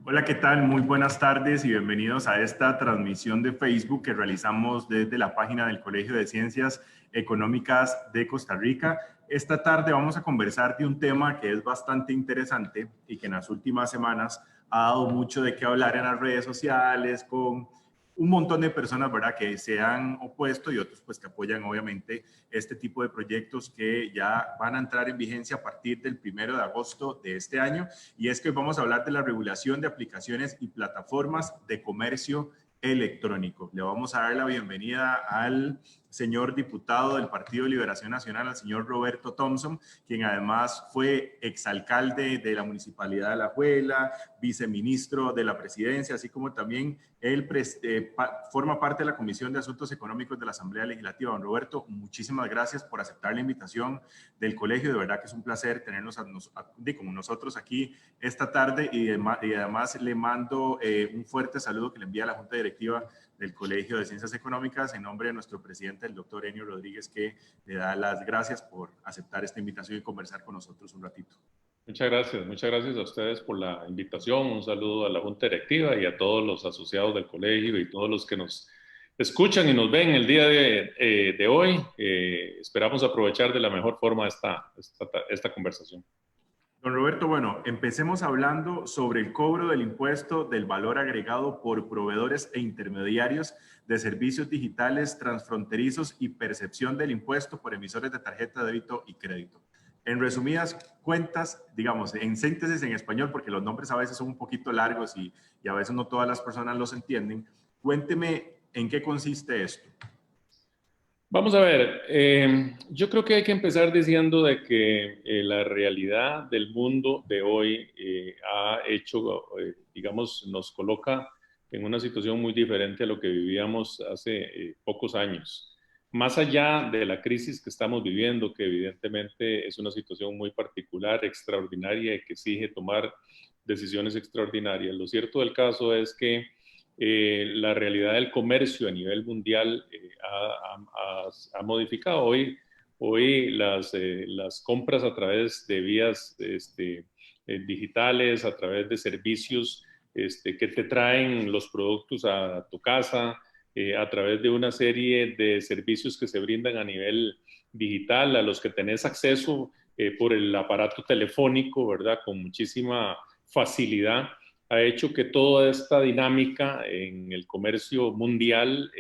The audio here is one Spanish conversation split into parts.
Hola, ¿qué tal? Muy buenas tardes y bienvenidos a esta transmisión de Facebook que realizamos desde la página del Colegio de Ciencias Económicas de Costa Rica. Esta tarde vamos a conversar de un tema que es bastante interesante y que en las últimas semanas ha dado mucho de qué hablar en las redes sociales con un montón de personas, ¿verdad?, que se han opuesto y otros pues que apoyan obviamente este tipo de proyectos que ya van a entrar en vigencia a partir del 1 de agosto de este año. Y es que hoy vamos a hablar de la regulación de aplicaciones y plataformas de comercio electrónico. Le vamos a dar la bienvenida al señor diputado del Partido de Liberación Nacional, al señor Roberto Thompson, quien además fue exalcalde de la Municipalidad de Alajuela, viceministro de la Presidencia, así como también él forma parte de la Comisión de Asuntos Económicos de la Asamblea Legislativa. Don Roberto, muchísimas gracias por aceptar la invitación del colegio. De verdad que es un placer tenernos como nosotros aquí esta tarde y además le mando un fuerte saludo que le envía a la Junta Directiva del Colegio de Ciencias Económicas en nombre de nuestro presidente, el doctor Enio Rodríguez, que le da las gracias por aceptar esta invitación y conversar con nosotros un ratito. Muchas gracias a ustedes por la invitación. Un saludo a la Junta Directiva y a todos los asociados del colegio y todos los que nos escuchan y nos ven el día de hoy. Esperamos aprovechar de la mejor forma esta conversación. Don Roberto, bueno, empecemos hablando sobre el cobro del impuesto del valor agregado por proveedores e intermediarios de servicios digitales transfronterizos y percepción del impuesto por emisores de tarjeta de débito y crédito. En resumidas cuentas, digamos, en síntesis en español, porque los nombres a veces son un poquito largos y a veces no todas las personas los entienden, cuénteme en qué consiste esto. Vamos a ver, yo creo que hay que empezar diciendo de que la realidad del mundo de hoy ha hecho, digamos, nos coloca en una situación muy diferente a lo que vivíamos hace pocos años. Más allá de la crisis que estamos viviendo, que evidentemente es una situación muy particular, extraordinaria y que exige tomar decisiones extraordinarias, lo cierto del caso es que la realidad del comercio a nivel mundial ha modificado. Hoy las compras a través de vías digitales, a través de servicios que te traen los productos a tu casa, a través de una serie de servicios que se brindan a nivel digital, a los que tenés acceso por el aparato telefónico, ¿verdad? Con muchísima facilidad, ha hecho que toda esta dinámica en el comercio mundial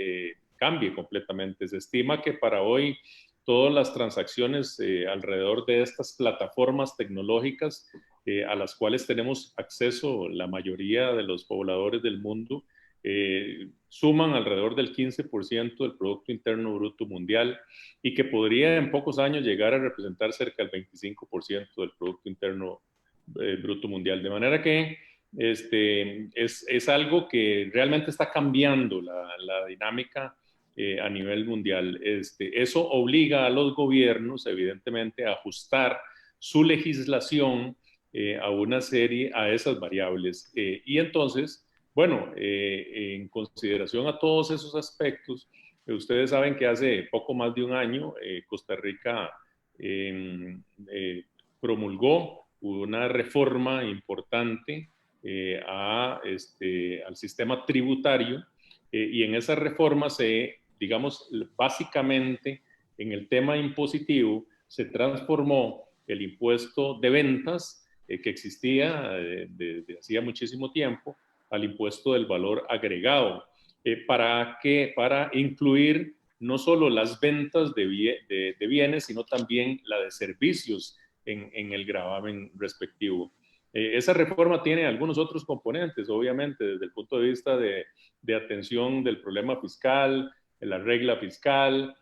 cambie completamente. Se estima que para hoy todas las transacciones alrededor de estas plataformas tecnológicas a las cuales tenemos acceso la mayoría de los pobladores del mundo suman alrededor del 15% del Producto Interno Bruto Mundial y que podría en pocos años llegar a representar cerca del 25% del Producto Interno Bruto Mundial. De manera que es algo que realmente está cambiando la dinámica a nivel mundial. Eso obliga a los gobiernos, evidentemente, a ajustar su legislación a esas variables. Y entonces, bueno, en consideración a todos esos aspectos, ustedes saben que hace poco más de un año Costa Rica promulgó una reforma importante al sistema tributario y en esa reforma digamos, básicamente en el tema impositivo se transformó el impuesto de ventas que existía desde hacía muchísimo tiempo al impuesto del valor agregado. Para incluir no solo las ventas de bienes, sino también la de servicios en el gravamen respectivo. Esa reforma tiene algunos otros componentes, obviamente, desde el punto de vista de atención del problema fiscal, de la regla fiscal,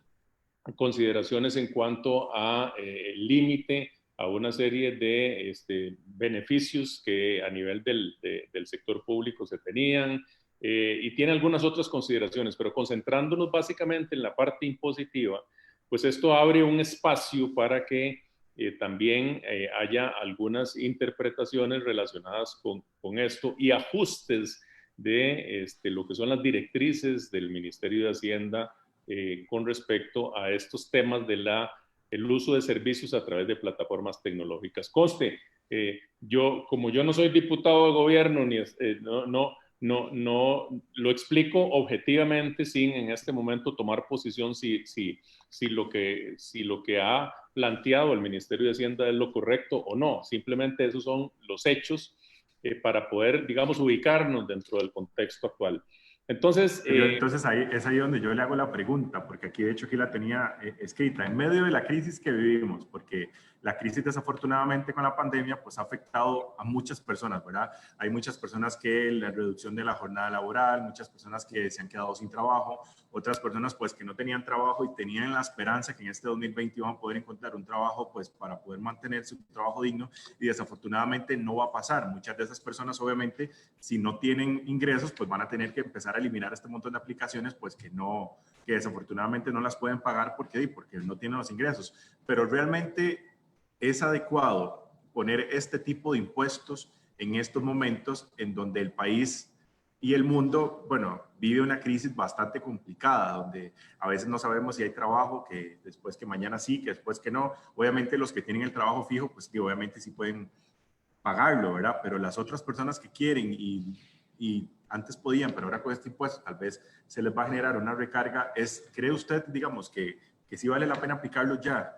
consideraciones en cuanto a límite a una serie de beneficios que a nivel del sector público se tenían, y tiene algunas otras consideraciones, pero concentrándonos básicamente en la parte impositiva, pues esto abre un espacio para que también haya algunas interpretaciones relacionadas con esto y ajustes de lo que son las directrices del Ministerio de Hacienda con respecto a estos temas el uso de servicios a través de plataformas tecnológicas. Conste, Como yo no soy diputado de gobierno, no lo explico objetivamente sin en este momento tomar posición si lo que ha planteado el Ministerio de Hacienda es lo correcto o no. Simplemente esos son los hechos para poder, digamos, ubicarnos dentro del contexto actual. Entonces, Entonces ahí, es ahí donde yo le hago la pregunta, porque aquí de hecho aquí la tenía escrita, en medio de la crisis que vivimos, porque la crisis desafortunadamente con la pandemia pues ha afectado a muchas personas, ¿verdad? Hay muchas personas que la reducción de la jornada laboral, muchas personas que se han quedado sin trabajo, otras personas pues que no tenían trabajo y tenían la esperanza que en este 2020 iban a poder encontrar un trabajo pues para poder mantener su trabajo digno y desafortunadamente no va a pasar. Muchas de esas personas obviamente si no tienen ingresos pues van a tener que empezar a eliminar este montón de aplicaciones pues que desafortunadamente no las pueden pagar porque no tienen los ingresos. Pero realmente es adecuado poner este tipo de impuestos en estos momentos en donde el país y el mundo, bueno, vive una crisis bastante complicada, donde a veces no sabemos si hay trabajo, que después que mañana sí, que después que no. Obviamente los que tienen el trabajo fijo, pues que obviamente sí pueden pagarlo, ¿verdad? Pero las otras personas que quieren y antes podían, pero ahora con este impuesto tal vez se les va a generar una recarga. ¿Cree usted, digamos, que sí vale la pena aplicarlo ya?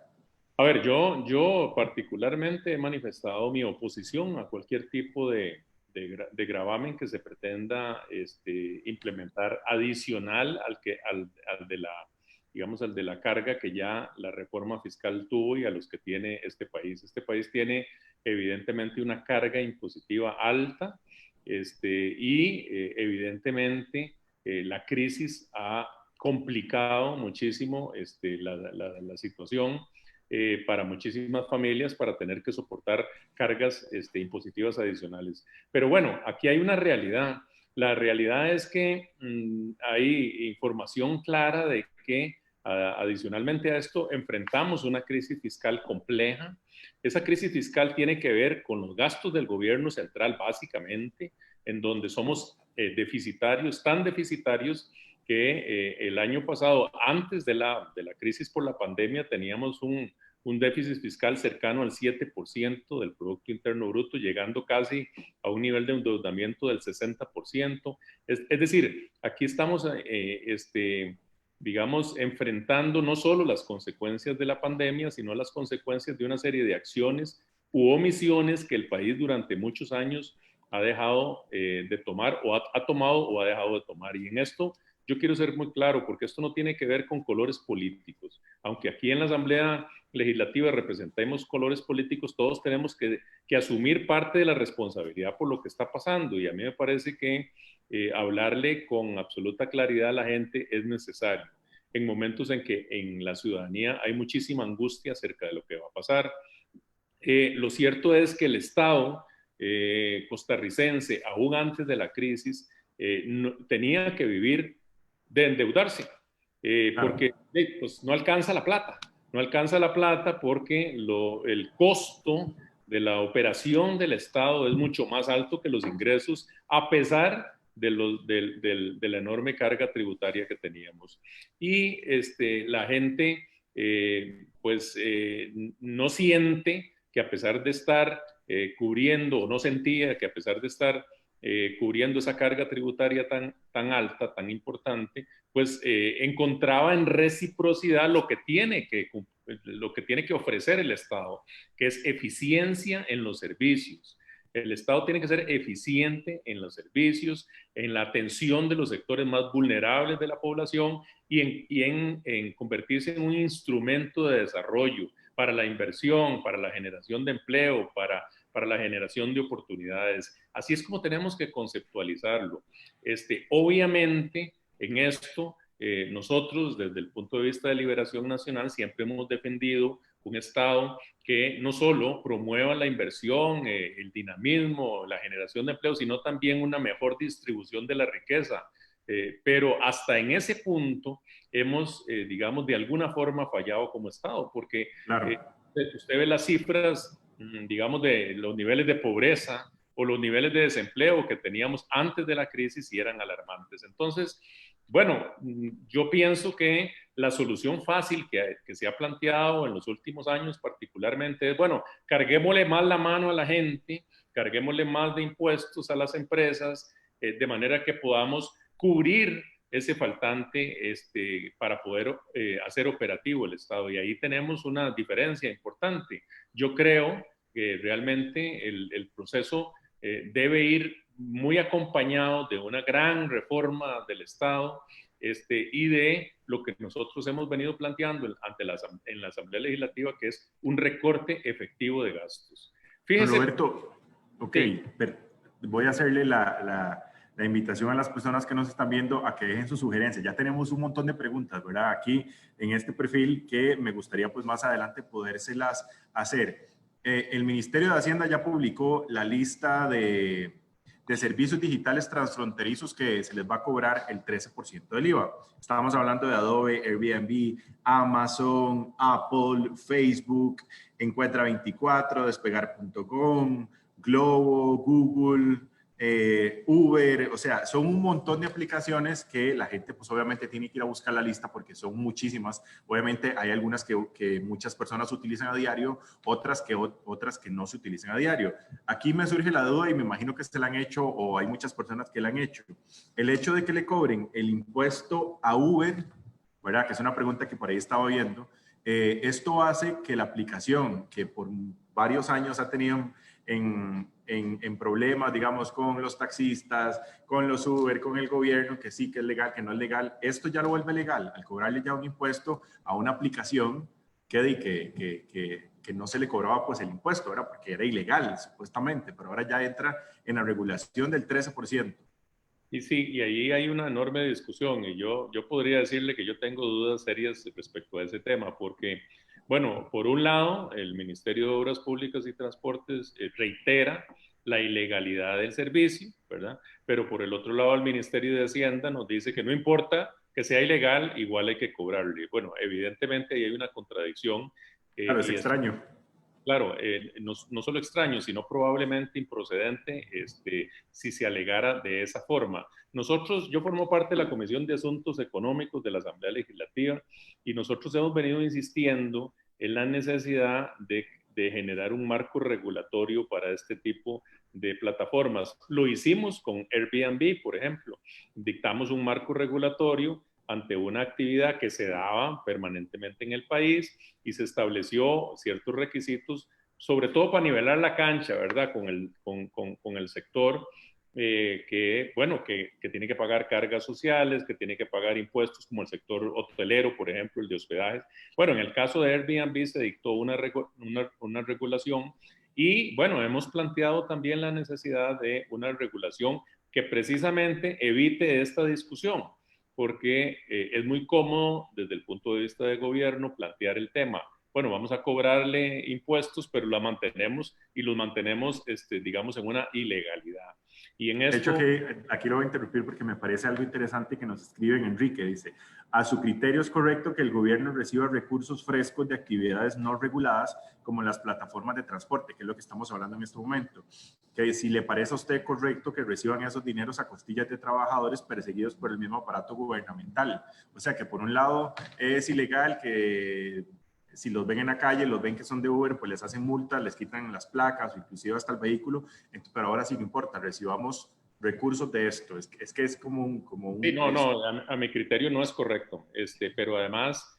a ver, yo particularmente he manifestado mi oposición a cualquier tipo de gravamen que se pretenda implementar adicional al de la, digamos, al de la carga que ya la reforma fiscal tuvo y a los que tiene este país. Este país tiene evidentemente una carga impositiva alta evidentemente la crisis ha complicado muchísimo la situación para muchísimas familias para tener que soportar cargas impositivas adicionales. Pero bueno, aquí hay una realidad. La realidad es que hay información clara de que adicionalmente a esto enfrentamos una crisis fiscal compleja. Esa crisis fiscal tiene que ver con los gastos del gobierno central, básicamente, en donde somos deficitarios, tan deficitarios que el año pasado, antes de la crisis por la pandemia, teníamos un déficit fiscal cercano al 7% del Producto Interno Bruto, llegando casi a un nivel de endeudamiento del 60%. Es decir, aquí estamos, digamos, enfrentando no solo las consecuencias de la pandemia, sino las consecuencias de una serie de acciones u omisiones que el país durante muchos años ha dejado de tomar o ha tomado o ha dejado de tomar. Y en esto yo quiero ser muy claro, porque esto no tiene que ver con colores políticos. Aunque aquí en la Asamblea Legislativa representemos colores políticos, todos tenemos que asumir parte de la responsabilidad por lo que está pasando. Y a mí me parece que hablarle con absoluta claridad a la gente es necesario. En momentos en que en la ciudadanía hay muchísima angustia acerca de lo que va a pasar. Lo cierto es que el Estado costarricense, aún antes de la crisis, tenía que vivir de endeudarse, Claro. porque pues, no alcanza la plata. No alcanza la plata porque el costo de la operación del Estado es mucho más alto que los ingresos, a pesar de la enorme carga tributaria que teníamos. Y la gente, no siente que a pesar de estar cubriendo, o no sentía que a pesar de estar cubriendo esa carga tributaria tan alta, tan importante, pues encontraba en reciprocidad lo que tiene que ofrecer el Estado, que es eficiencia en los servicios. El Estado tiene que ser eficiente en los servicios, en la atención de los sectores más vulnerables de la población en convertirse en un instrumento de desarrollo para la inversión, para la generación de empleo, para la generación de oportunidades. Así es como tenemos que conceptualizarlo. Obviamente, en esto, nosotros, desde el punto de vista de Liberación Nacional, siempre hemos defendido un Estado que no solo promueva la inversión, el dinamismo, la generación de empleo, sino también una mejor distribución de la riqueza. Pero hasta en ese punto hemos, digamos, de alguna forma fallado como Estado, porque Claro. usted ve las cifras, digamos, de los niveles de pobreza o los niveles de desempleo que teníamos antes de la crisis y eran alarmantes. Entonces, Bueno, yo pienso que la solución fácil que se ha planteado en los últimos años particularmente es, bueno, carguémosle más la mano a la gente, carguémosle más de impuestos a las empresas, de manera que podamos cubrir ese faltante para poder hacer operativo el Estado. Y ahí tenemos una diferencia importante. Yo creo que realmente el proceso debe ir muy acompañado de una gran reforma del Estado y de lo que nosotros hemos venido planteando en la Asamblea Legislativa, que es un recorte efectivo de gastos. Don Fíjese. Roberto, ok, Sí. voy a hacerle la invitación a las personas que nos están viendo a que dejen sus sugerencias. Ya tenemos un montón de preguntas, ¿verdad? Aquí en este perfil que me gustaría pues más adelante podérselas hacer. El Ministerio de Hacienda ya publicó la lista de servicios digitales transfronterizos que se les va a cobrar el 13% del IVA. Estábamos hablando de Adobe, Airbnb, Amazon, Apple, Facebook, Encuentra 24, Despegar.com, Globo, Google, Uber, o sea, son un montón de aplicaciones que la gente pues obviamente tiene que ir a buscar la lista porque son muchísimas. Obviamente hay algunas que muchas personas utilizan a diario, otras que no se utilizan a diario. Aquí me surge la duda y me imagino que se la han hecho o hay muchas personas que la han hecho. El hecho de que le cobren el impuesto a Uber, ¿verdad? Que es una pregunta que por ahí estaba viendo. Esto hace que la aplicación que por varios años ha tenido en problemas, digamos, con los taxistas, con los Uber, con el gobierno, que sí que es legal, que no es legal, esto ya lo vuelve legal al cobrarle ya un impuesto a una aplicación que no se le cobraba pues el impuesto, ¿verdad? Porque era ilegal supuestamente, pero ahora ya entra en la regulación del 13%. Y sí, y ahí hay una enorme discusión y yo podría decirle que yo tengo dudas serias respecto a ese tema porque, bueno, por un lado, el Ministerio de Obras Públicas y Transportes reitera la ilegalidad del servicio, ¿verdad? Pero por el otro lado, el Ministerio de Hacienda nos dice que no importa que sea ilegal, igual hay que cobrarle. Bueno, evidentemente ahí hay una contradicción Claro, es y es extraño. claro, no solo extraño, sino probablemente improcedente si se alegara de esa forma. Yo formo parte de la Comisión de Asuntos Económicos de la Asamblea Legislativa y nosotros hemos venido insistiendo en la necesidad de generar un marco regulatorio para este tipo de plataformas. Lo hicimos con Airbnb, por ejemplo. Dictamos un marco regulatorio ante una actividad que se daba permanentemente en el país y se estableció ciertos requisitos, sobre todo para nivelar la cancha, ¿verdad? Con el sector bueno, que tiene que pagar cargas sociales, que tiene que pagar impuestos como el sector hotelero, por ejemplo, el de hospedajes. Bueno, en el caso de Airbnb se dictó una regulación y, bueno, hemos planteado también la necesidad de una regulación que precisamente evite esta discusión porque es muy cómodo desde el punto de vista de gobierno plantear el tema. Bueno, vamos a cobrarle impuestos, pero la mantenemos y los mantenemos, digamos, en una ilegalidad. Y en De hecho, esto, que aquí lo voy a interrumpir porque me parece algo interesante que nos escriben Enrique. Dice, a su criterio es correcto que el gobierno reciba recursos frescos de actividades no reguladas como las plataformas de transporte, que es lo que estamos hablando en este momento. Que si le parece a usted correcto que reciban esos dineros a costillas de trabajadores perseguidos por el mismo aparato gubernamental. O sea que por un lado es ilegal que si los ven en la calle, los ven que son de Uber, pues les hacen multas, les quitan las placas o inclusive hasta el vehículo. Pero ahora sí no importa, recibamos recursos de esto. Es que es como sí, no, es, no, a mi criterio no es correcto, pero además,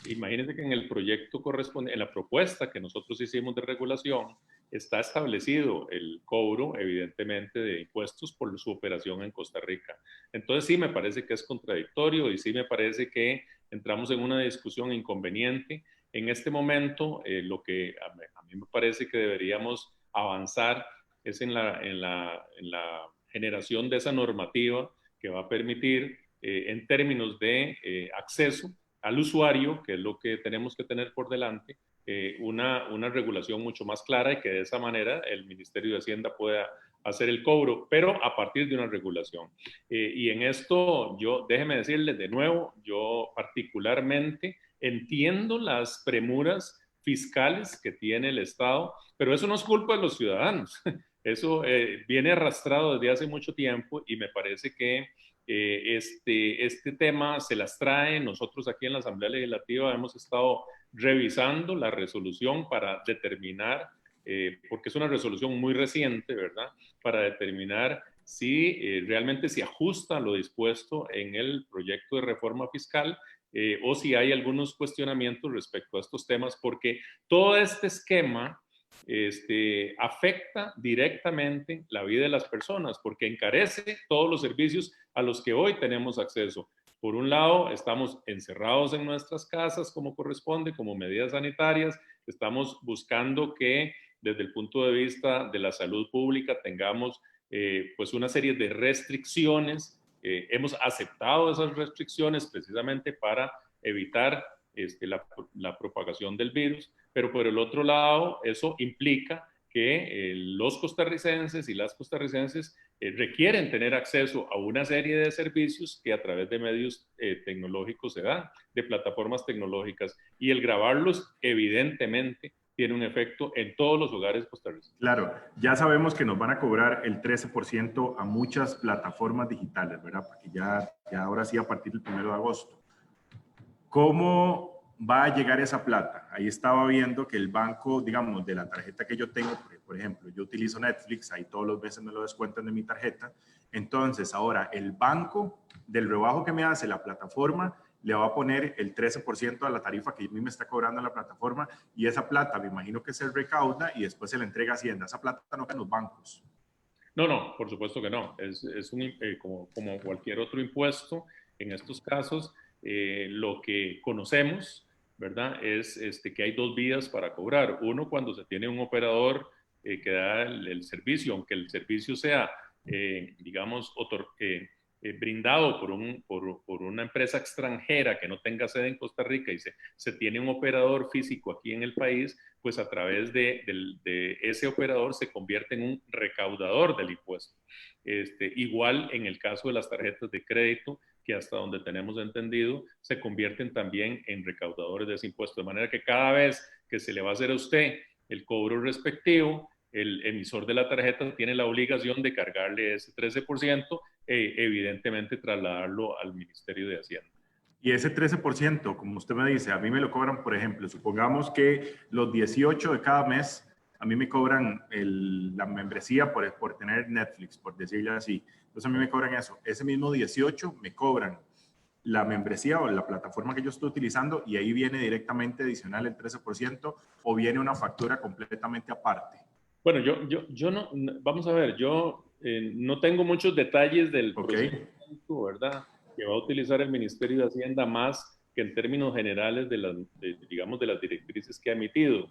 imagínense que en el proyecto corresponde, en la propuesta que nosotros hicimos de regulación, está establecido el cobro, evidentemente, de impuestos por su operación en Costa Rica. Entonces sí me parece que es contradictorio y sí me parece que entramos en una discusión inconveniente. En este momento, lo que a mí me parece que deberíamos avanzar es en la generación de esa normativa que va a permitir, en términos de acceso al usuario, que es lo que tenemos que tener por delante, una regulación mucho más clara y que de esa manera el Ministerio de Hacienda pueda hacer el cobro, pero a partir de una regulación. Y en esto, déjeme decirles de nuevo, yo particularmente entiendo las premuras fiscales que tiene el Estado, pero eso no es culpa de los ciudadanos. Eso viene arrastrado desde hace mucho tiempo y me parece que este tema se las trae. Nosotros aquí en la Asamblea Legislativa hemos estado revisando la resolución para determinar, porque es una resolución muy reciente, ¿verdad? Para determinar si realmente se ajusta a lo dispuesto en el proyecto de reforma fiscal o si hay algunos cuestionamientos respecto a estos temas, porque todo este esquema afecta directamente la vida de las personas, porque encarece todos los servicios a los que hoy tenemos acceso. Por un lado, estamos encerrados en nuestras casas como corresponde, como medidas sanitarias, estamos buscando que desde el punto de vista de la salud pública tengamos pues una serie de restricciones. Hemos aceptado esas restricciones precisamente para evitar la propagación del virus, pero por el otro lado, eso implica que los costarricenses y las costarricenses requieren tener acceso a una serie de servicios que a través de medios tecnológicos se dan, de plataformas tecnológicas, y el grabarlos evidentemente tiene un efecto en todos los hogares costarricenses. Claro, ya sabemos que nos van a cobrar el 13% a muchas plataformas digitales, ¿verdad? Porque ya ahora sí a partir del 1 de agosto. ¿Cómo va a llegar esa plata? Ahí estaba viendo que el banco, digamos, de la tarjeta que yo tengo, por ejemplo, yo utilizo Netflix, ahí todos los meses me lo descuentan de mi tarjeta. Entonces, ahora el banco del rebajo que me hace la plataforma le va a poner el 13% a la tarifa que a mí me está cobrando la plataforma, y esa plata me imagino que se recauda y después se le entrega a Hacienda. Esa plata no queda en los bancos. No, no, por supuesto que no. Es como cualquier otro impuesto. En estos casos, lo que conocemos, ¿verdad? Es que hay dos vías para cobrar. Uno, cuando se tiene un operador que da el servicio, aunque el servicio sea, digamos, brindado por una empresa extranjera que no tenga sede en Costa Rica, y se tiene un operador físico aquí en el país, pues a través de ese operador se convierte en un recaudador del impuesto. Igual en el caso de las tarjetas de crédito, que hasta donde tenemos entendido, se convierten también en recaudadores de ese impuesto. De manera que cada vez que se le va a hacer a usted el cobro respectivo, el emisor de la tarjeta tiene la obligación de cargarle ese 13%, evidentemente trasladarlo al Ministerio de Hacienda. Y ese 13%, como usted me dice, a mí me lo cobran, por ejemplo, supongamos que los 18 de cada mes, a mí me cobran la membresía por tener Netflix, por decirlo así. Entonces a mí me cobran eso. Ese mismo 18 me cobran la membresía o la plataforma que yo estoy utilizando, y ahí viene directamente adicional el 13%, o viene una factura completamente aparte. Bueno, yo no, vamos a ver, yo no tengo muchos detalles del procedimiento, ¿verdad?, que va a utilizar el Ministerio de Hacienda, más que en términos generales digamos, de las directrices que ha emitido.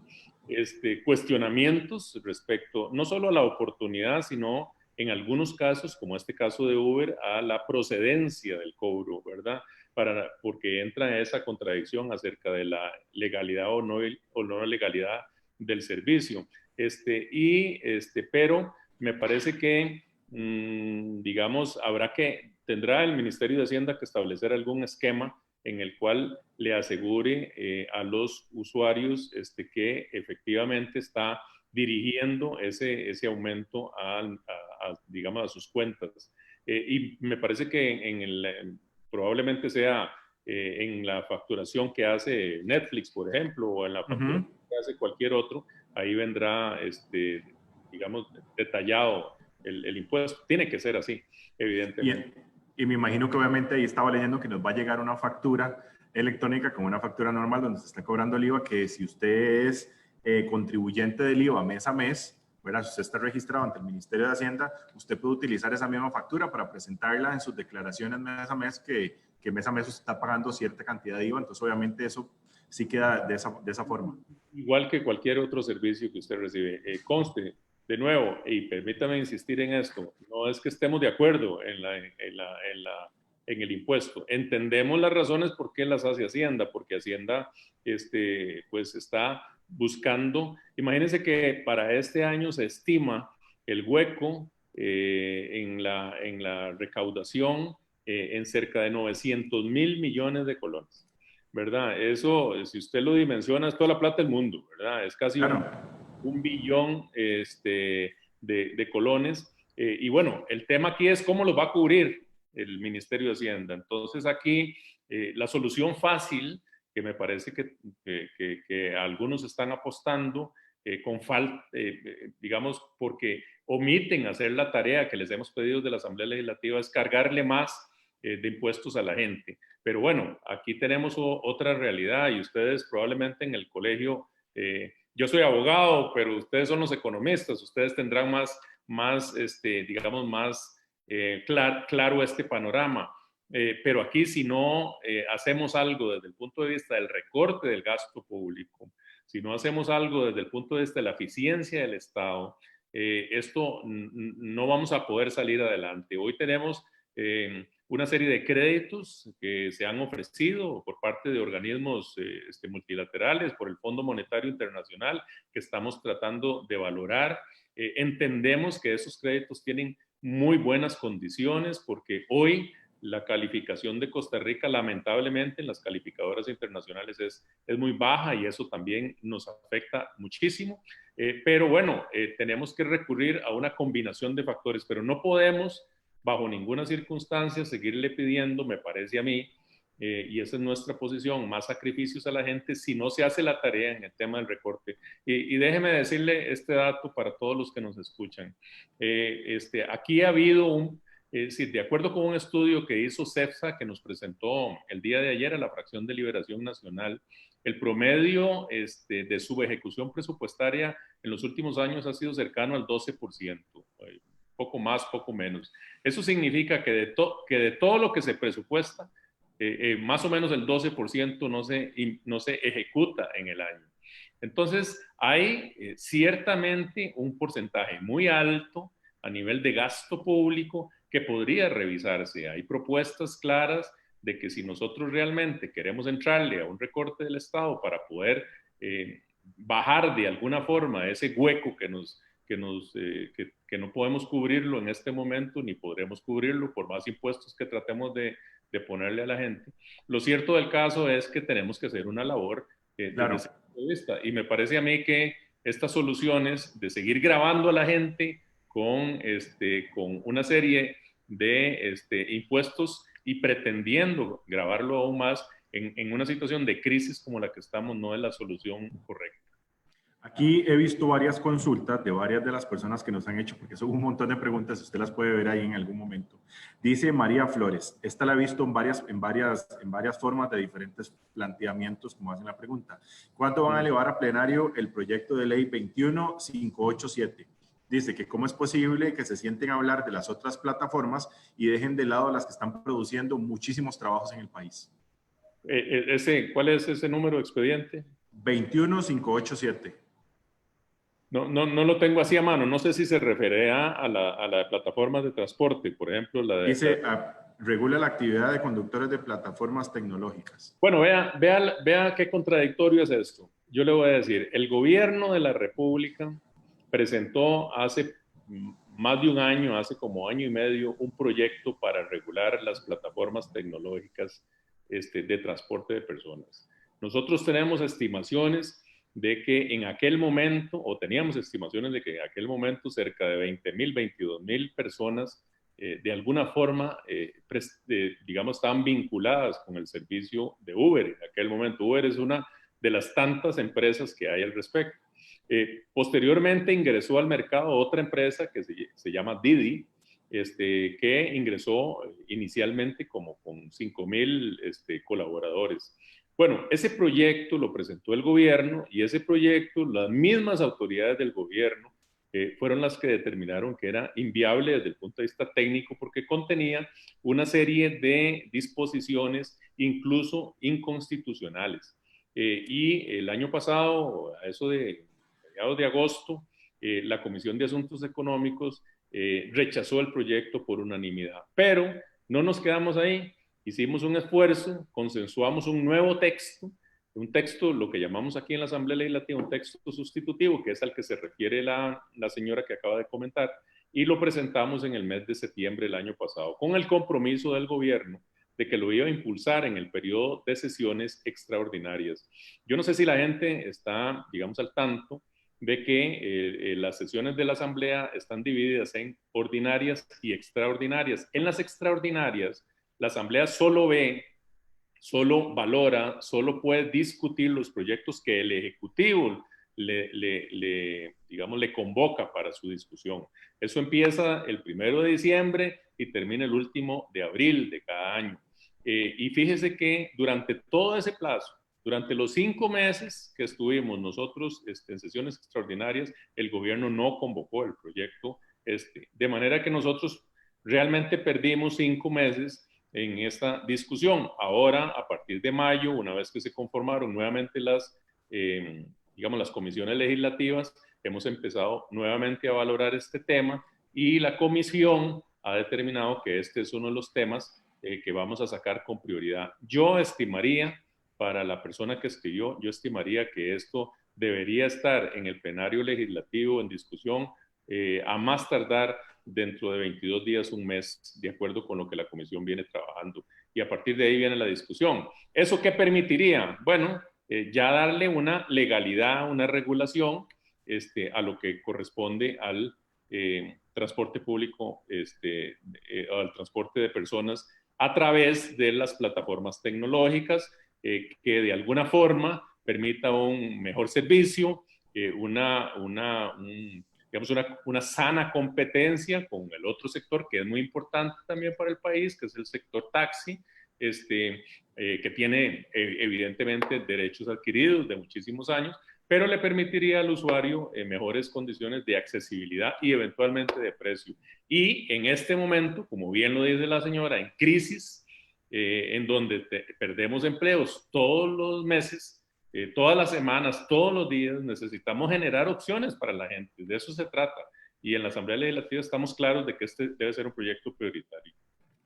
Cuestionamientos respecto no solo a la oportunidad, sino en algunos casos, como este caso de Uber, a la procedencia del cobro, ¿verdad? Porque entra esa contradicción acerca de la legalidad o no legalidad del servicio. Pero me parece que, digamos, tendrá el Ministerio de Hacienda que establecer algún esquema en el cual le asegure a los usuarios que efectivamente está dirigiendo ese aumento digamos, a sus cuentas. Y me parece que probablemente sea en la facturación que hace Netflix, por ejemplo, o en la facturación que hace cualquier otro, ahí vendrá, digamos, detallado el impuesto. Tiene que ser así, evidentemente. Y me imagino que obviamente ahí estaba leyendo que nos va a llegar una factura electrónica como una factura normal donde se está cobrando el IVA, que si usted es contribuyente del IVA mes a mes, ¿verdad? Si usted está registrado ante el Ministerio de Hacienda, usted puede utilizar esa misma factura para presentarla en sus declaraciones mes a mes, que mes a mes usted está pagando cierta cantidad de IVA. Entonces obviamente eso sí queda de esa forma. Igual que cualquier otro servicio que usted recibe. Conste, de nuevo, y permítame insistir en esto, no es que estemos de acuerdo en el impuesto. Entendemos las razones por qué las hace Hacienda, porque Hacienda pues está buscando. Imagínense que para este año se estima el hueco en la recaudación en cerca de 900.000 millones de colones, ¿verdad? Eso, si usted lo dimensiona, es toda la plata del mundo, ¿verdad? Es casi un billón de colones. Y bueno, el tema aquí es cómo los va a cubrir el Ministerio de Hacienda. Entonces aquí la solución fácil, que me parece que algunos están apostando con falta, digamos, porque omiten hacer la tarea que les hemos pedido de la Asamblea Legislativa, es cargarle más de impuestos a la gente. Pero bueno, aquí tenemos otra realidad y ustedes probablemente en el colegio, yo soy abogado, pero ustedes son los economistas, ustedes tendrán más digamos, más claro este panorama. Pero aquí si no hacemos algo desde el punto de vista del recorte del gasto público, si no hacemos algo desde el punto de vista de la eficiencia del Estado, esto no vamos a poder salir adelante. Hoy tenemos una serie de créditos que se han ofrecido por parte de organismos multilaterales, por el Fondo Monetario Internacional, que estamos tratando de valorar. Entendemos que esos créditos tienen muy buenas condiciones porque hoy la calificación de Costa Rica, lamentablemente, en las calificadoras internacionales es muy baja y eso también nos afecta muchísimo. Pero bueno, tenemos que recurrir a una combinación de factores, pero no podemos, bajo ninguna circunstancia, seguirle pidiendo, me parece a mí, y esa es nuestra posición, más sacrificios a la gente si no se hace la tarea en el tema del recorte. Y déjeme decirle este dato para todos los que nos escuchan. Aquí ha habido de acuerdo con un estudio que hizo CEPSA, que nos presentó el día de ayer a la Fracción de Liberación Nacional, el promedio de subejecución presupuestaria en los últimos años ha sido cercano al 12%, poco más, poco menos. Eso significa que de todo lo que se presupuesta, más o menos el 12% no se ejecuta en el año. Entonces, hay ciertamente un porcentaje muy alto a nivel de gasto público que podría revisarse. Hay propuestas claras de que si nosotros realmente queremos entrarle a un recorte del Estado para poder bajar de alguna forma ese hueco que no podemos cubrirlo en este momento, ni podremos cubrirlo por más impuestos que tratemos de ponerle a la gente. Lo cierto del caso es que tenemos que hacer una labor Claro. desde ese punto de vista. Y me parece a mí que estas soluciones de seguir grabando a la gente con una serie de impuestos y pretendiendo grabarlo aún más en una situación de crisis como la que estamos no es la solución correcta. Aquí he visto varias consultas de varias de las personas que nos han hecho, porque son un montón de preguntas, usted las puede ver ahí en algún momento. Dice María Flores, esta la he visto en varias formas de diferentes planteamientos, como hacen la pregunta. ¿Cuándo van a elevar a plenario el proyecto de ley 21587? Dice que cómo es posible que se sienten a hablar de las otras plataformas y dejen de lado las que están produciendo muchísimos trabajos en el país. ¿Cuál es ese número de expediente? 21587. No lo tengo así a mano. No sé si se refiere a la plataforma de transporte, por ejemplo. Dice, regula la actividad de conductores de plataformas tecnológicas. Bueno, vea qué contradictorio es esto. Yo le voy a decir, el gobierno de la República presentó hace más de un año, hace como año y medio, un proyecto para regular las plataformas tecnológicas de transporte de personas. Nosotros tenemos estimaciones de que en aquel momento, o teníamos estimaciones de que en aquel momento cerca de 20,000, 22,000 personas de alguna forma, digamos, estaban vinculadas con el servicio de Uber. En aquel momento Uber es una de las tantas empresas que hay al respecto. Posteriormente ingresó al mercado otra empresa que se llama Didi, que ingresó inicialmente como con 5,000 colaboradores. Bueno, ese proyecto lo presentó el gobierno y ese proyecto, las mismas autoridades del gobierno fueron las que determinaron que era inviable desde el punto de vista técnico porque contenía una serie de disposiciones incluso inconstitucionales. Y el año pasado, a eso de mediados de agosto, la Comisión de Asuntos Económicos rechazó el proyecto por unanimidad. Pero no nos quedamos ahí. Hicimos un esfuerzo, consensuamos un nuevo texto, lo que llamamos aquí en la Asamblea Legislativa, un texto sustitutivo, que es al que se refiere la señora que acaba de comentar, y lo presentamos en el mes de septiembre del año pasado, con el compromiso del gobierno de que lo iba a impulsar en el periodo de sesiones extraordinarias. Yo no sé si la gente está, digamos, al tanto, pero el gobierno de la República presentó hace más de un año, hace como año y medio, un proyecto para regular las plataformas tecnológicas. Y ese proyecto lo presentó el gobierno y ese proyecto, las mismas autoridades del gobierno fueron las que determinaron que era inviable desde el punto de vista técnico porque contenía una serie de disposiciones incluso inconstitucionales. Y de que las sesiones de la Asamblea están divididas en ordinarias y extraordinarias. En las extraordinarias, la Asamblea solo ve, solo valora, solo puede discutir los proyectos que el Ejecutivo digamos, le convoca para su discusión. Eso empieza el 1 de diciembre y termina el último de abril de cada año. Y fíjese que durante todo ese plazo, durante los 5 meses que estuvimos nosotros en sesiones extraordinarias, el gobierno no convocó el proyecto, de manera que nosotros realmente perdimos 5 meses en esta discusión. Ahora, a partir de mayo, una vez que se conformaron nuevamente digamos, las comisiones legislativas, hemos empezado nuevamente a valorar este tema y la comisión ha determinado que este es uno de los temas que vamos a sacar con prioridad. Yo estimaría, para la persona que escribió, yo estimaría que esto debería estar en el plenario legislativo en discusión a más tardar dentro de 22 días, un mes, de acuerdo con lo que la comisión viene trabajando. Y a partir de ahí viene la discusión. ¿Eso qué permitiría? Bueno, ya darle una legalidad, una regulación a lo que corresponde al transporte público, al transporte de personas a través de las plataformas tecnológicas que de alguna forma permita un mejor servicio, digamos una sana competencia con el otro sector que es muy importante también para el país, que es el sector taxi, que tiene evidentemente derechos adquiridos de muchísimos años, pero le permitiría al usuario mejores condiciones de accesibilidad y eventualmente de precio. Y en este momento, como bien lo dice la señora, en crisis, en donde perdemos empleos todos los meses, todas las semanas, todos los días, necesitamos generar opciones para la gente. De eso se trata. Y en la Asamblea Legislativa estamos claros de que este debe ser un proyecto prioritario.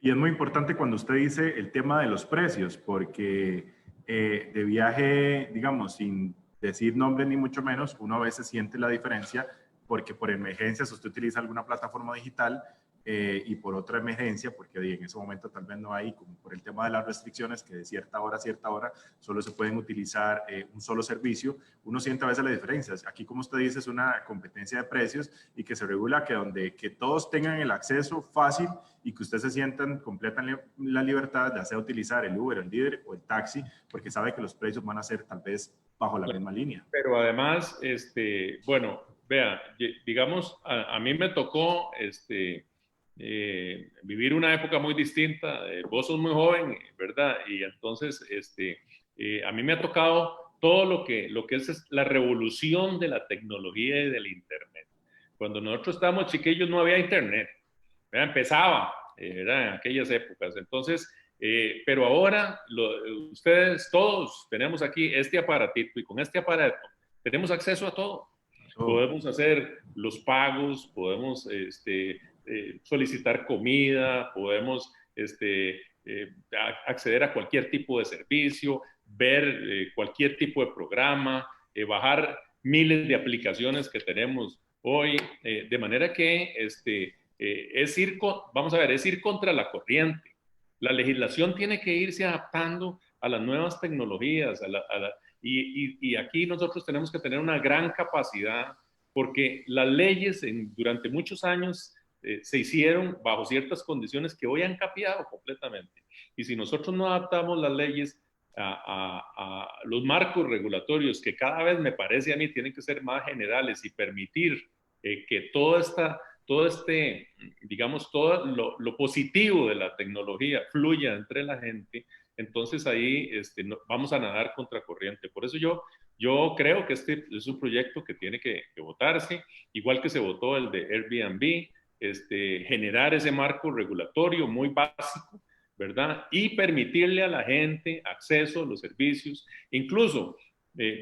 Y es muy importante cuando usted dice el tema de los precios, porque de viaje, digamos, sin decir nombre ni mucho menos, uno a veces siente la diferencia porque por emergencias usted utiliza alguna plataforma digital y por otra emergencia, porque en ese momento tal vez no hay, como por el tema de las restricciones, que de cierta hora a cierta hora solo se pueden utilizar un solo servicio, uno siente a veces las diferencias. Aquí, como usted dice, es una competencia de precios y que se regula que todos tengan el acceso fácil y que ustedes se sientan completan la libertad de hacer utilizar el Uber, el Didi o el taxi, porque sabe que los precios van a ser tal vez bajo la misma línea. Pero además, bueno, vea, digamos, a mí me tocó vivir una época muy distinta. Vos sos muy joven, ¿verdad? Y entonces, a mí me ha tocado todo lo que es la revolución de la tecnología y del Internet. Cuando nosotros estábamos chiquillos no había Internet, ¿verdad? Empezaba, ¿verdad? En aquellas épocas. Entonces, pero ahora ustedes todos tenemos aquí este aparatito y con este aparato tenemos acceso a todo. Podemos hacer los pagos, podemos solicitar comida, podemos acceder a cualquier tipo de servicio, ver cualquier tipo de programa, bajar miles de aplicaciones que tenemos hoy, de manera que vamos a ver, es ir contra la corriente. La legislación tiene que irse adaptando a las nuevas tecnologías, y aquí nosotros tenemos que tener una gran capacidad porque las leyes durante muchos años se hicieron bajo ciertas condiciones que hoy han cambiado completamente. Y si nosotros no adaptamos las leyes a los marcos regulatorios, que cada vez me parece a mí tienen que ser más generales y permitir que digamos, todo lo positivo de la tecnología fluya entre la gente, entonces ahí vamos a nadar contracorriente. Por eso yo creo que este es un proyecto que tiene que votarse, igual que se votó el de Airbnb, generar ese marco regulatorio muy básico, ¿verdad? Y permitirle a la gente acceso a los servicios. Incluso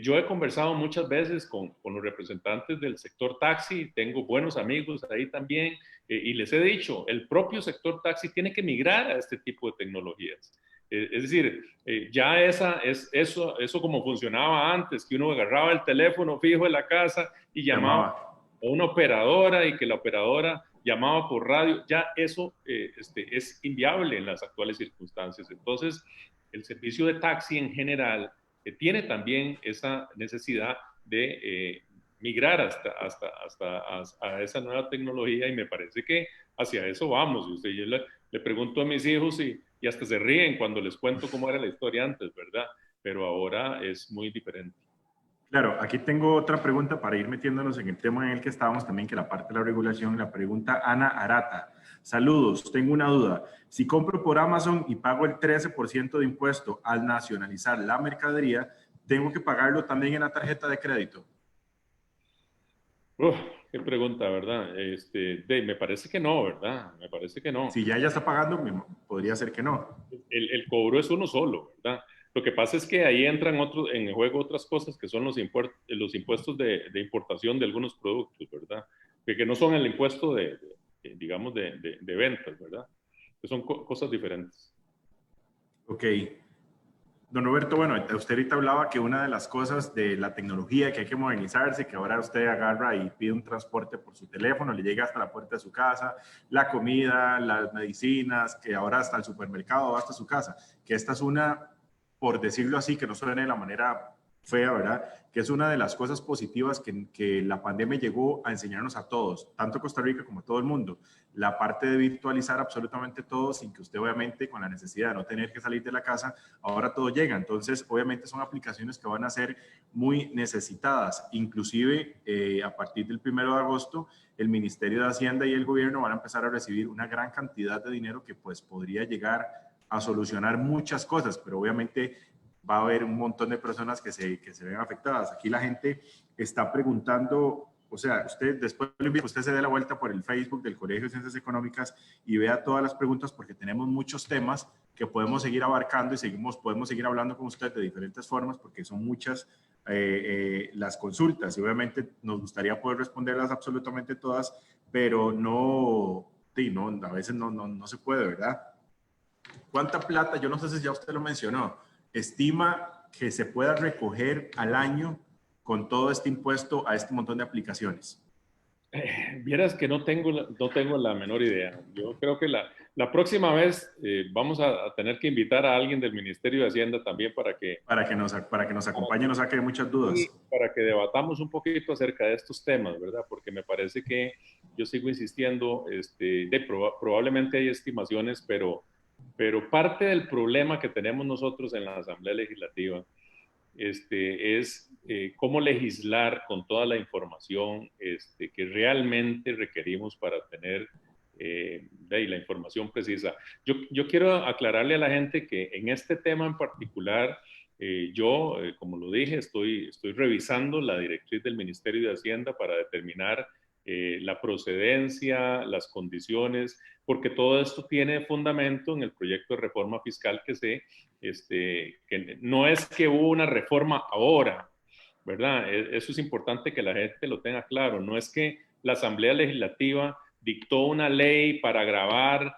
yo he conversado muchas veces con los representantes del sector taxi, tengo buenos amigos ahí también, y les he dicho, el propio sector taxi tiene que migrar a este tipo de tecnologías. Es decir, ya eso como funcionaba antes, que uno agarraba el teléfono fijo de la casa y llamaba a una operadora y que la operadora llamaba por radio, ya eso es inviable en las actuales circunstancias. Entonces, el servicio de taxi en general tiene también esa necesidad migrar a esa nueva tecnología y me parece que hacia eso vamos. Y usted, yo le pregunto a mis hijos y hasta se ríen cuando les cuento cómo era la historia antes, ¿verdad? Pero ahora es muy diferente. Claro, aquí tengo otra pregunta para ir metiéndonos en el tema en el que estábamos también, que la parte de la regulación, la pregunta Ana Arata. Saludos, tengo una duda. Si compro por Amazon y pago el 13% de impuesto al nacionalizar la mercadería, ¿tengo que pagarlo también en la tarjeta de crédito? Uf, qué pregunta, ¿verdad? Me parece que no, ¿verdad? Me parece que no. Si ya está pagando, podría ser que no. El cobro es uno solo, ¿verdad? Lo que pasa es que ahí entran en juego otras cosas que son los impuestos de importación de algunos productos, ¿verdad? Que no son el impuesto digamos, de ventas, ¿verdad? Que son cosas diferentes. Ok. Don Roberto, bueno, usted ahorita hablaba que una de las cosas de la tecnología que hay que modernizarse, que ahora usted agarra y pide un transporte por su teléfono, le llega hasta la puerta de su casa, la comida, las medicinas, que ahora hasta el supermercado va hasta su casa, que esta es una, por decirlo así, que no suene de la manera fea, ¿verdad? Que es una de las cosas positivas que la pandemia llegó a enseñarnos a todos, tanto Costa Rica como todo el mundo. La parte de virtualizar absolutamente todo sin que usted obviamente con la necesidad de no tener que salir de la casa, ahora todo llega. Entonces, obviamente son aplicaciones que van a ser muy necesitadas. Inclusive, a partir del 1 de agosto, el Ministerio de Hacienda y el gobierno van a empezar a recibir una gran cantidad de dinero que pues podría llegar a solucionar muchas cosas, pero obviamente va a haber un montón de personas que se ven afectadas. Aquí la gente está preguntando, o sea, usted después usted se dé la vuelta por el Facebook del Colegio de Ciencias Económicas y vea todas las preguntas porque tenemos muchos temas que podemos seguir abarcando y podemos seguir hablando con usted de diferentes formas porque son muchas las consultas y obviamente nos gustaría poder responderlas absolutamente todas, pero no, sí, no a veces no se puede, ¿verdad? ¿Cuánta plata, yo no sé si ya usted lo mencionó, estima que se pueda recoger al año con todo este impuesto a este montón de aplicaciones? Vieras que no tengo la menor idea. Yo creo que la próxima vez vamos a tener que invitar a alguien del Ministerio de Hacienda también Para que nos acompañe y nos saque muchas dudas. para que debatamos un poquito acerca de estos temas, ¿verdad? Porque me parece que yo sigo insistiendo, probablemente hay estimaciones, pero parte del problema que tenemos nosotros en la Asamblea Legislativa es cómo legislar con toda la información que realmente requerimos para tener la información precisa. Yo quiero aclararle a la gente que en este tema en particular, como lo dije, estoy revisando la directriz del Ministerio de Hacienda para determinar la procedencia, las condiciones, porque todo esto tiene fundamento en el proyecto de reforma fiscal que no es que hubo una reforma ahora, ¿verdad? Eso es importante que la gente lo tenga claro. No es que la Asamblea Legislativa dictó una ley para grabar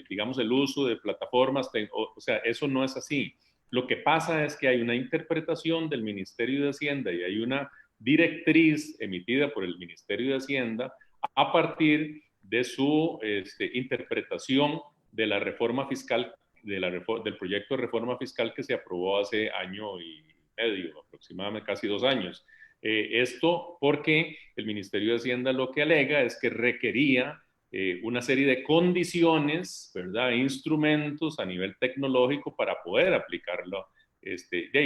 digamos, el uso de plataformas, o sea, eso no es así. Lo que pasa es que hay una interpretación del Ministerio de Hacienda y hay una directriz emitida por el Ministerio de Hacienda a partir de su interpretación de la reforma fiscal, del proyecto de reforma fiscal que se aprobó hace año y medio, aproximadamente casi 2 años. Esto porque el Ministerio de Hacienda lo que alega es que requería una serie de condiciones, ¿verdad? Instrumentos a nivel tecnológico para poder aplicarlo.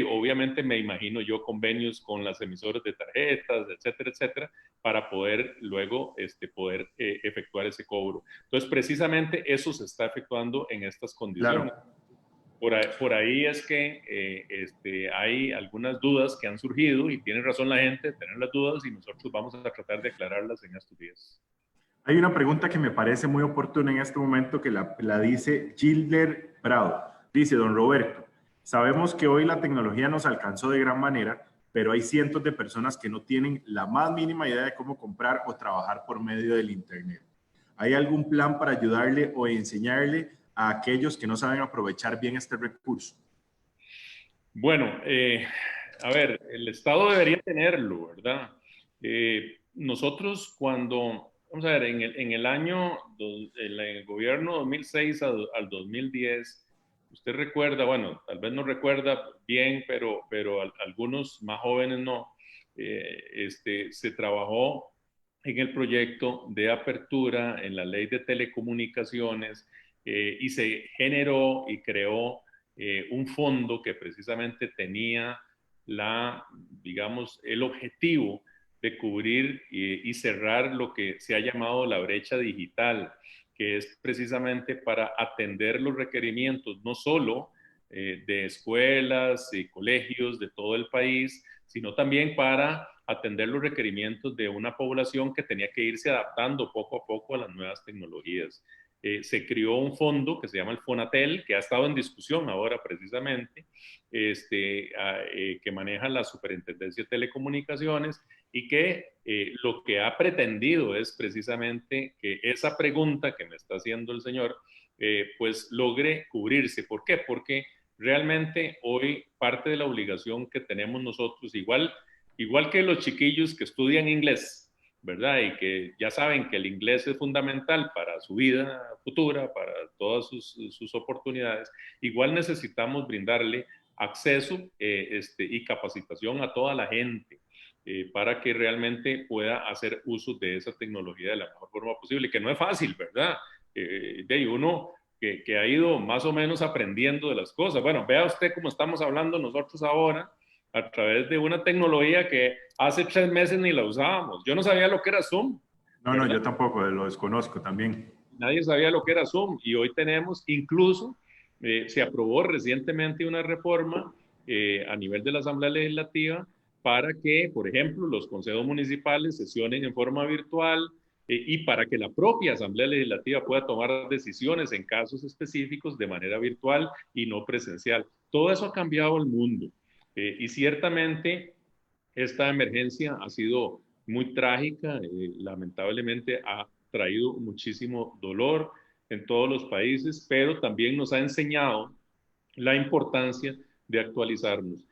Obviamente me imagino yo convenios con las emisoras de tarjetas, etcétera, etcétera, para poder luego poder efectuar ese cobro. Entonces, precisamente eso se está efectuando en estas condiciones. Claro. Por ahí es que hay algunas dudas que han surgido y tiene razón la gente de tener las dudas y nosotros vamos a tratar de aclararlas en estos días. Hay una pregunta que me parece muy oportuna en este momento que la dice Gilder Prado. Dice, don Roberto, sabemos que hoy la tecnología nos alcanzó de gran manera, pero hay cientos de personas que no tienen la más mínima idea de cómo comprar o trabajar por medio del Internet. ¿Hay algún plan para ayudarle o enseñarle a aquellos que no saben aprovechar bien este recurso? Bueno, a ver, el Estado debería tenerlo, ¿verdad? Nosotros vamos a ver, en el año, en el gobierno 2006 al 2010, usted recuerda, bueno, tal vez no recuerda bien, pero algunos más jóvenes no, se trabajó en el proyecto de apertura, en la ley de telecomunicaciones, y se generó y creó un fondo que precisamente tenía digamos, el objetivo de cubrir y cerrar lo que se ha llamado la brecha digital, que es precisamente para atender los requerimientos no solo de escuelas y colegios de todo el país, sino también para atender los requerimientos de una población que tenía que irse adaptando poco a poco a las nuevas tecnologías. Se creó un fondo que se llama el Fonatel, que ha estado en discusión ahora precisamente, que maneja la Superintendencia de Telecomunicaciones y que lo que ha pretendido es precisamente que esa pregunta que me está haciendo el señor, pues logre cubrirse. ¿Por qué? Porque realmente hoy parte de la obligación que tenemos nosotros, igual que los chiquillos que estudian inglés, ¿verdad? Y que ya saben que el inglés es fundamental para su vida futura, para todas sus oportunidades, igual necesitamos brindarle acceso y capacitación a toda la gente para que realmente pueda hacer uso de esa tecnología de la mejor forma posible, que no es fácil, ¿verdad? De uno que ha ido más o menos aprendiendo de las cosas. Bueno, vea usted cómo estamos hablando nosotros ahora a través de una tecnología que hace 3 meses ni la usábamos. Yo no sabía lo que era Zoom, No, no, ¿verdad? yo tampoco, lo desconozco también. Nadie sabía lo que era Zoom y hoy tenemos, incluso se aprobó recientemente una reforma a nivel de la Asamblea Legislativa para que, por ejemplo, los consejos municipales sesionen en forma virtual y para que la propia Asamblea Legislativa pueda tomar decisiones en casos específicos de manera virtual y no presencial. Todo eso ha cambiado el mundo y ciertamente esta emergencia ha sido muy trágica, lamentablemente ha traído muchísimo dolor en todos los países, pero también nos ha enseñado la importancia de actualizarnos.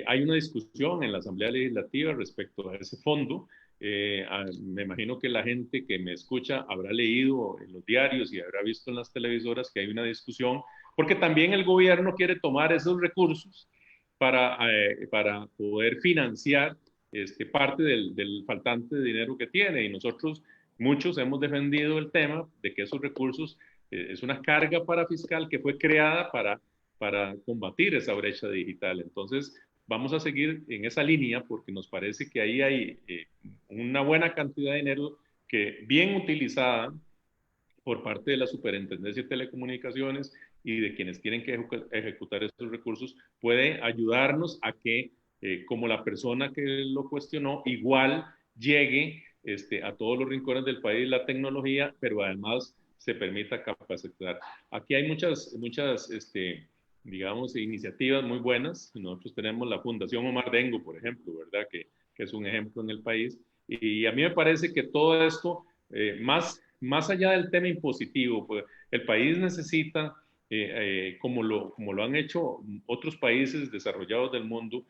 Hay una discusión en la Asamblea Legislativa respecto a ese fondo. Me imagino que la gente que me escucha habrá leído en los diarios y habrá visto en las televisoras que hay una discusión, porque también el gobierno quiere tomar esos recursos para poder financiar parte del faltante de dinero que tiene. Y nosotros, muchos, hemos defendido el tema de que esos recursos es una carga para fiscal que fue creada para combatir esa brecha digital. Entonces, vamos a seguir en esa línea porque nos parece que ahí hay una buena cantidad de dinero que, bien utilizada por parte de la Superintendencia de Telecomunicaciones y de quienes tienen que ejecutar estos recursos, puede ayudarnos a que, como la persona que lo cuestionó, igual llegue a todos los rincones del país la tecnología, pero además se permita capacitar. Aquí hay muchas digamos, iniciativas muy buenas. Nosotros tenemos la Fundación Omar Dengo, por ejemplo, ¿verdad? Que es un ejemplo en el país. Y a mí me parece que todo esto, más allá del tema impositivo, pues el país necesita, como lo han hecho otros países desarrollados del mundo,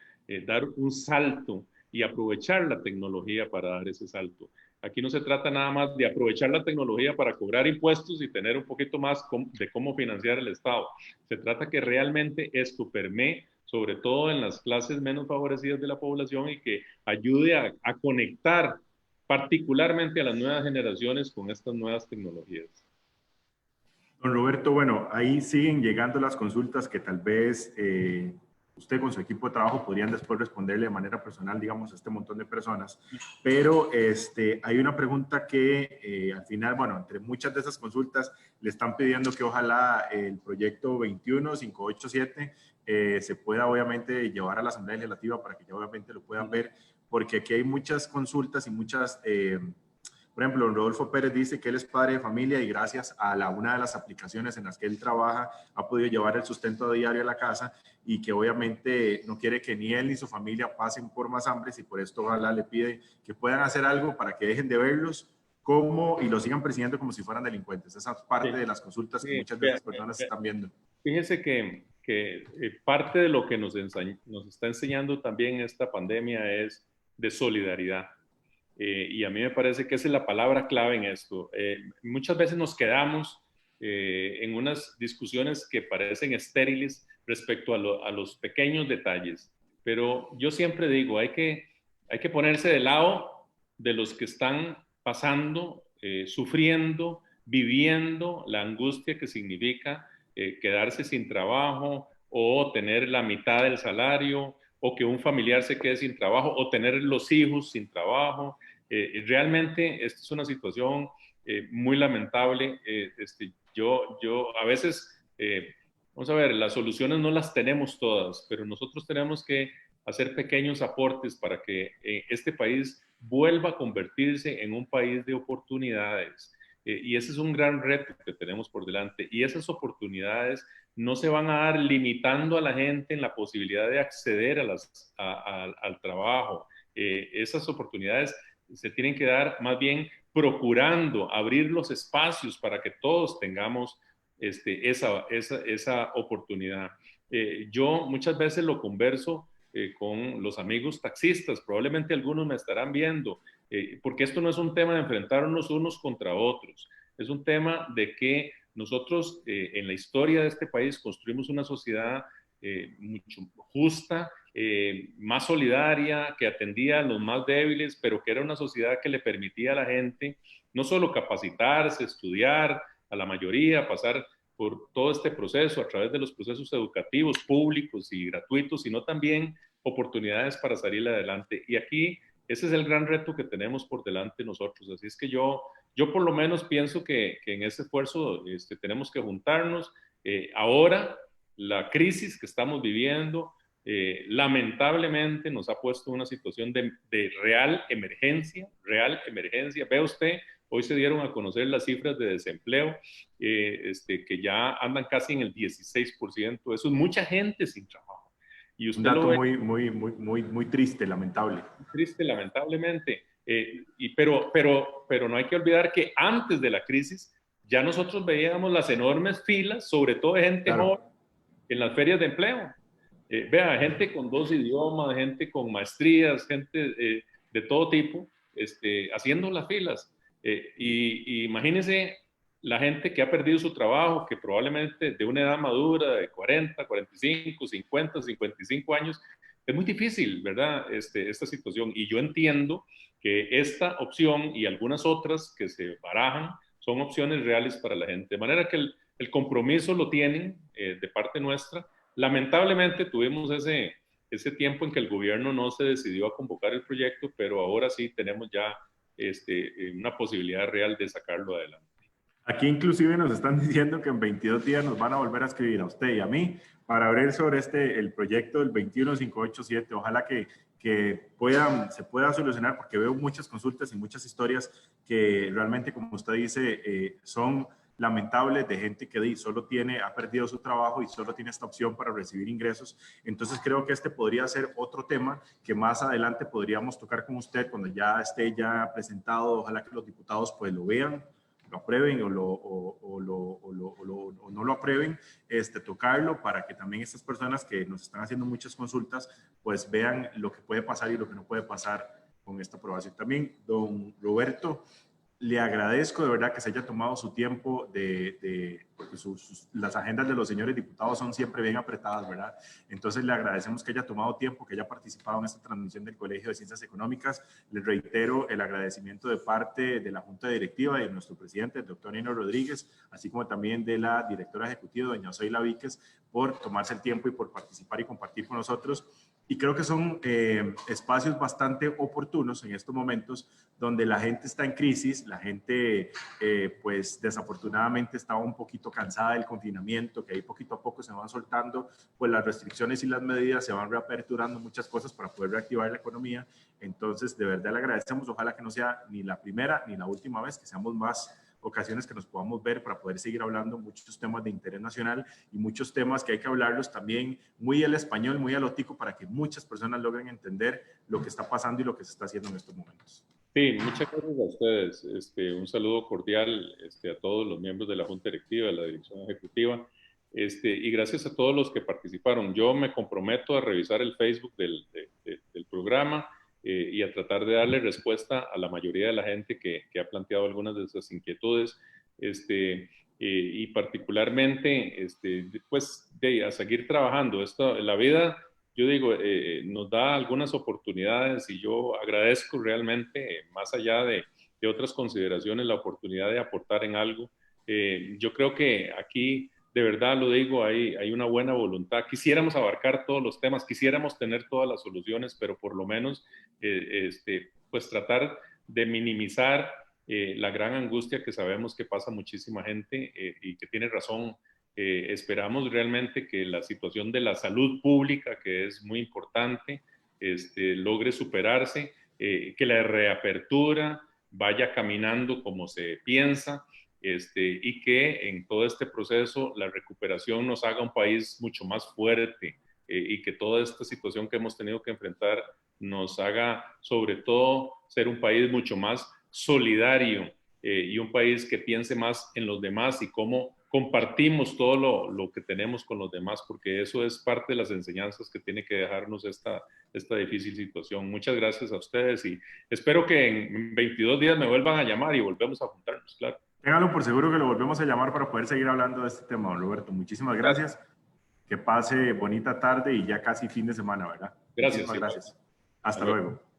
dar un salto y aprovechar la tecnología para dar ese salto. Aquí no se trata nada más de aprovechar la tecnología para cobrar impuestos y tener un poquito más de cómo financiar el Estado. Se trata que realmente esto permee, sobre todo en las clases menos favorecidas de la población, y que ayude a conectar particularmente a las nuevas generaciones con estas nuevas tecnologías. Don Roberto, bueno, ahí siguen llegando las consultas que tal vez usted con su equipo de trabajo podrían después responderle de manera personal, digamos, a este montón de personas. Pero hay una pregunta que al final, bueno, entre muchas de esas consultas le están pidiendo que ojalá el proyecto 21587 se pueda obviamente llevar a la Asamblea Legislativa para que ya obviamente lo puedan ver, porque aquí hay muchas consultas y muchas... por ejemplo, don Rodolfo Pérez dice que él es padre de familia y gracias a una de las aplicaciones en las que él trabaja ha podido llevar el sustento diario a la casa y que obviamente no quiere que ni él ni su familia pasen por más hambres y por esto ojalá le pide que puedan hacer algo para que dejen de verlos y los sigan persiguiendo como si fueran delincuentes. Esa es parte de las consultas que muchas de estas personas están viendo. Fíjese que parte de lo que nos está enseñando también esta pandemia es de solidaridad. Y a mí me parece que esa es la palabra clave en esto. Muchas veces nos quedamos en unas discusiones que parecen estériles respecto a los pequeños detalles, pero yo siempre digo, hay hay que ponerse del lado de los que están pasando, sufriendo, viviendo la angustia que significa quedarse sin trabajo o tener la mitad del salario o que un familiar se quede sin trabajo o tener los hijos sin trabajo. Realmente esta es una situación muy lamentable. Yo a veces, vamos a ver, las soluciones no las tenemos todas, pero nosotros tenemos que hacer pequeños aportes para que este país vuelva a convertirse en un país de oportunidades. Y ese es un gran reto que tenemos por delante. Y esas oportunidades no se van a dar limitando a la gente en la posibilidad de acceder al trabajo. Esas oportunidades se tienen que dar más bien procurando abrir los espacios para que todos tengamos esa oportunidad. Yo muchas veces lo converso con los amigos taxistas, probablemente algunos me estarán viendo, porque esto no es un tema de enfrentarnos unos contra otros, es un tema de que nosotros en la historia de este país construimos una sociedad mucho justa, más solidaria, que atendía a los más débiles, pero que era una sociedad que le permitía a la gente no solo capacitarse, estudiar, a la mayoría, pasar por todo este proceso a través de los procesos educativos públicos y gratuitos, sino también oportunidades para salir adelante. Y aquí ese es el gran reto que tenemos por delante nosotros. Así es que yo por lo menos pienso que en ese esfuerzo tenemos que juntarnos. Ahora, la crisis que estamos viviendo, lamentablemente nos ha puesto una situación de real emergencia, real emergencia. Ve usted, hoy se dieron a conocer las cifras de desempleo, que ya andan casi en el 16%. Eso es mucha gente sin trabajo. Y Un usted lo dato ve muy triste, lamentable. triste, lamentablemente. Pero no hay que olvidar que antes de la crisis ya nosotros veíamos las enormes filas, sobre todo de gente Claro. joven, en las ferias de empleo. Vea, gente con 2 idiomas, gente con maestrías, gente de todo tipo, haciendo las filas. Y imagínense la gente que ha perdido su trabajo, que probablemente de una edad madura, de 40, 45, 50, 55 años, es muy difícil, ¿verdad? Esta situación. Y yo entiendo que esta opción y algunas otras que se barajan son opciones reales para la gente. De manera que el compromiso lo tienen de parte nuestra. Lamentablemente tuvimos ese tiempo en que el gobierno no se decidió a convocar el proyecto, pero ahora sí tenemos ya una posibilidad real de sacarlo adelante. Aquí inclusive nos están diciendo que en 22 días nos van a volver a escribir a usted y a mí para hablar sobre el proyecto del 21587. Ojalá que se pueda solucionar porque veo muchas consultas y muchas historias que realmente, como usted dice, son lamentables de gente que ha perdido su trabajo y solo tiene esta opción para recibir ingresos. Entonces creo que este podría ser otro tema que más adelante podríamos tocar con usted cuando ya esté ya presentado. Ojalá que los diputados pues lo vean, lo aprueben o no lo aprueben, tocarlo para que también estas personas que nos están haciendo muchas consultas, pues vean lo que puede pasar y lo que no puede pasar con esta aprobación. También, don Roberto, le agradezco de verdad que se haya tomado su tiempo porque las agendas de los señores diputados son siempre bien apretadas, ¿verdad? Entonces le agradecemos que haya tomado tiempo, que haya participado en esta transmisión del Colegio de Ciencias Económicas. Les reitero el agradecimiento de parte de la Junta Directiva y de nuestro presidente, el doctor Nino Rodríguez, así como también de la directora ejecutiva, doña Zoila Víquez, por tomarse el tiempo y por participar y compartir con nosotros. Y creo que son espacios bastante oportunos en estos momentos donde la gente está en crisis, la gente pues desafortunadamente estaba un poquito cansada del confinamiento, que ahí poquito a poco se van soltando pues las restricciones y las medidas, se van reaperturando muchas cosas para poder reactivar la economía. Entonces de verdad le agradecemos, ojalá que no sea ni la primera ni la última vez, que seamos más ocasiones que nos podamos ver para poder seguir hablando muchos temas de interés nacional y muchos temas que hay que hablarlos también muy al español, muy al ótico, para que muchas personas logren entender lo que está pasando y lo que se está haciendo en estos momentos. Sí, muchas gracias a ustedes. Un saludo cordial a todos los miembros de la Junta Directiva, de la Dirección Ejecutiva, y gracias a todos los que participaron. Yo me comprometo a revisar el Facebook del programa y a tratar de darle respuesta a la mayoría de la gente que ha planteado algunas de esas inquietudes, y particularmente, pues, a seguir trabajando. La vida yo digo, nos da algunas oportunidades y yo agradezco realmente, más allá de otras consideraciones, la oportunidad de aportar en algo. Yo creo que aquí, de verdad lo digo, hay una buena voluntad. Quisiéramos abarcar todos los temas, quisiéramos tener todas las soluciones, pero por lo menos, pues tratar de minimizar la gran angustia que sabemos que pasa muchísima gente y que tiene razón. Esperamos realmente que la situación de la salud pública, que es muy importante, logre superarse, que la reapertura vaya caminando como se piensa, y que en todo este proceso la recuperación nos haga un país mucho más fuerte, y que toda esta situación que hemos tenido que enfrentar nos haga sobre todo ser un país mucho más solidario, y un país que piense más en los demás y cómo compartimos todo lo que tenemos con los demás, porque eso es parte de las enseñanzas que tiene que dejarnos esta difícil situación. Muchas gracias a ustedes y espero que en 22 días me vuelvan a llamar y volvemos a juntarnos, claro. Téngalo por seguro que lo volvemos a llamar para poder seguir hablando de este tema, don Roberto. Muchísimas gracias. Que pase bonita tarde y ya casi fin de semana, ¿verdad? Gracias. Muchísimas gracias. Hasta luego.